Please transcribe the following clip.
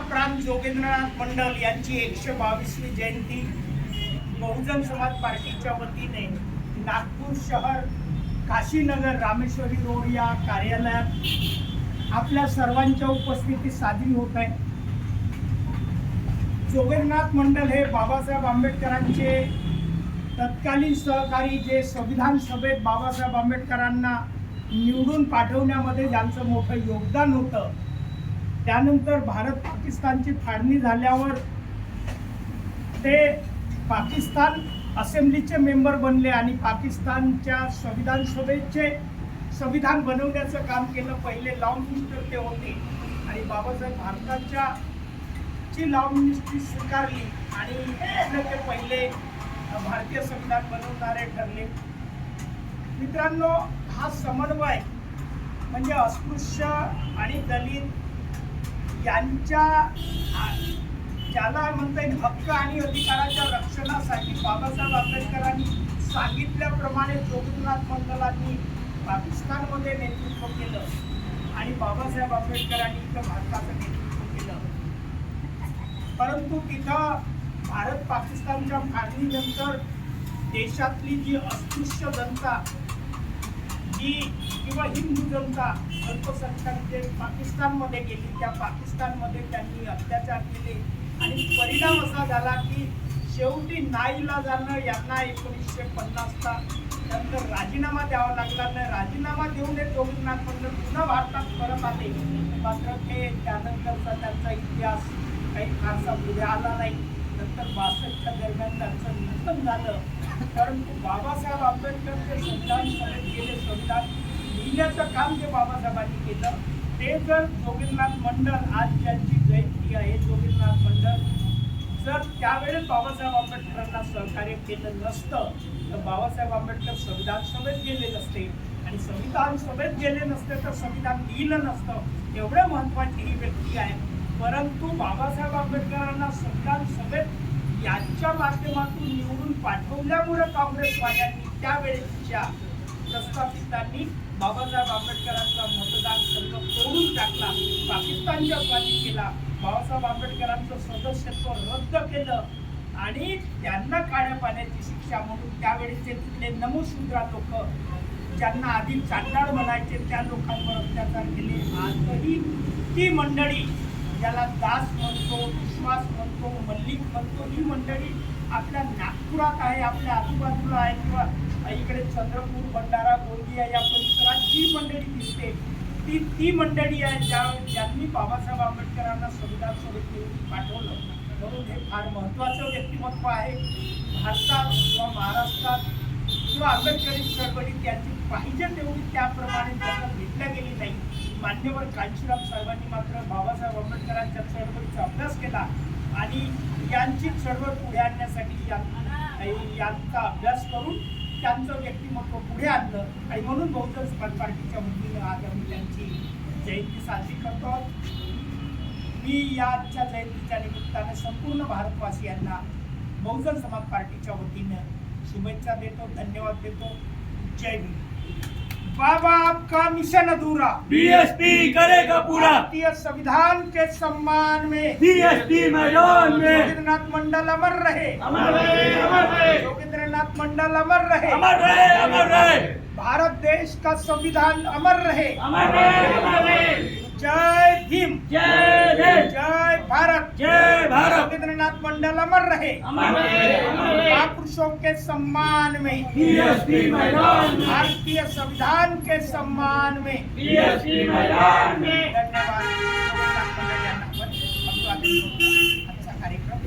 प्राण जोगेंद्रनाथ मंडल यांची 122वी जयंती बहुजन समाज पार्टीच्या वतीने नागपूर शहर काशीनगर रामेश्वरी रोड या कार्यालयात आपल्या सर्वांच्या उपस्थितीत साजरी होत आहे। जोगेंद्रनाथ मंडल हे बाबासाहेब आंबेडकरांचे तत्कालीन सहकारी, जे संविधान सभेत बाबासाहेब आंबेडकरांना निवडून पाठवण्यामध्ये ज्यांचं मोठं योगदान होतं। त्यानंतर भारत पाकिस्तानची फाळणी झाल्यावर ते पाकिस्तान असेंब्लीचे मेंबर बनले आणि पाकिस्तानच्या संविधान सभेचे संविधान बनवण्याचं काम केलं। पहिले लॉ मिनिस्टर ते होते आणि बाबासाहेब भारताच्या लॉ मिनिस्ट्री स्वीकारली आणि ते पहिले भारतीय संविधान बनवणारे ठरले। मित्रांनो, हा समन्वय म्हणजे अस्पृश्य आणि दलित यांच्या ज्याला म्हणता येईल हक्क आणि अधिकाराच्या रक्षणासाठी बाबासाहेब आंबेडकरांनी सांगितल्याप्रमाणे जोगेंद्रनाथ मंडलांनी पाकिस्तानमध्ये नेतृत्व केलं आणि बाबासाहेब आंबेडकरांनी इथं भारताचं नेतृत्व केलं। परंतु तिथं भारत पाकिस्तानच्या फाळणीनंतर देशातली जी अस्पृश्य जनता किंवा हिंदू जनता अल्पसंख्याक जे पाकिस्तानमध्ये गेली, त्या पाकिस्तानमध्ये त्यांनी अत्याचार केले आणि परिणाम असा झाला की शेवटी नाईलाजानं यांना 1950ला नंतर राजीनामा द्यावा लागला। नाही राजीनामा देऊन जोगेंद्रनाथ मंडल पुन्हा भारतात परत आले, मात्र ते त्यानंतरचा त्यांचा इतिहास काही फारसा पुढे आला नाही। नंतर 62च्या दरम्यान त्यांचं निधन झालं। परंतु बाबासाहेब आंबेडकर जे संविधान सभेत गेले, संविधान लिहिण्याचं काम जे बाबासाहेबांनी केलं, ते जर जोगेंद्रनाथ मंडल आज ज्यांची जयंती आहे, जोगेंद्रनाथ मंडल जर त्यावेळेस बाबासाहेब आंबेडकरांना सहकार्य केलं नसतं तर बाबासाहेब आंबेडकर संविधान सभेत गेले नसते आणि संविधान सभेत गेले नसते तर संविधान लिहिलं नसतं। एवढे महत्त्वाची ही व्यक्ती आहे। परंतु बाबासाहेब आंबेडकरांना संविधान सभेत यांच्या माध्यमातून निवडून पाठवल्यामुळे काँग्रेसवाल्यांनी त्यावेळेच्या प्रस्थापितांनी बाबासाहेब आंबेडकरांचा मतदारसंघ तोडून टाकला, पाकिस्तानच्या स्वाधीन केला, बाबासाहेब आंबेडकरांचं सदस्यत्व रद्द केलं आणि त्यांना काळ्या पाण्याची शिक्षा म्हणून त्यावेळेचे तिथले नमोशूद्रा लोक, ज्यांना आधी चांडाळ म्हणायचे, त्या लोकांवर अत्याचार केले। आजही ती मंडळी, ज्याला दास म्हणतो, विश्वास म्हणतो, मल्लिक म्हणतो, ही मंडळी आपल्या नागपुरात आहे, आपल्या आजूबाजूला आहे किंवा इकडे चंद्रपूर, भंडारा, गोंदिया या परिसरात जी मंडळी दिसते ती मंडळी आहे ज्यांनी बाबासाहेब आंबेडकरांना संविधान सभेत पाठवलं। म्हणून हे फार महत्त्वाचं व्यक्तिमत्व आहे। भारतात किंवा महाराष्ट्रात किंवा आंबेडकरी चळवळीत त्यांची पाहिजे तेवढी त्याप्रमाणे दखल घेतल्या गेली नाही। मान्यवर कांशीराम साहेबांनी मात्र बाबासाहेब आंबेडकरांच्या चळवळीचा अभ्यास केला आणि यांची चळवळ पुढे आणण्यासाठी यांचा अभ्यास करून त्यांचं व्यक्तिमत्व पुढे आणलं आणि म्हणून बहुजन समाज पार्टीच्या वतीने आज आम्ही त्यांची जयंती साजरी करतो। मी या आजच्या जयंतीच्या निमित्ताने संपूर्ण भारतवासियांना बहुजन समाज पार्टीच्या वतीने शुभेच्छा देतो, धन्यवाद देतो। जय भीम। बाबा आपका मिशन अधूरा, बीएसपी करेगा पूरा। भारतीय संविधान के सम्मान में बीएसपी मैदान में जोगेंद्रनाथ मंडल अमर रहे, अमर रहे, अमर रहे, जोगेंद्रनाथ मंडल अमर रहे, अमर रहे, अमर रहे। भारत देश का संविधान अमर रहे, अमर रहे, अमर रहे। जय भीम, जय भीम, जय भारत, जय भारत। जोगेंद्रनाथ मंडल अमर रहे, अमर रहे, अमर रहे। महापुरुषों के सम्मान में बीएसपी मैदान में, भारतीय संविधान के सम्मान में बीएसपी मैदान में। धन्यवाद। जोगेंद्रनाथ मंडल यांना अच्छा कार्यक्रम।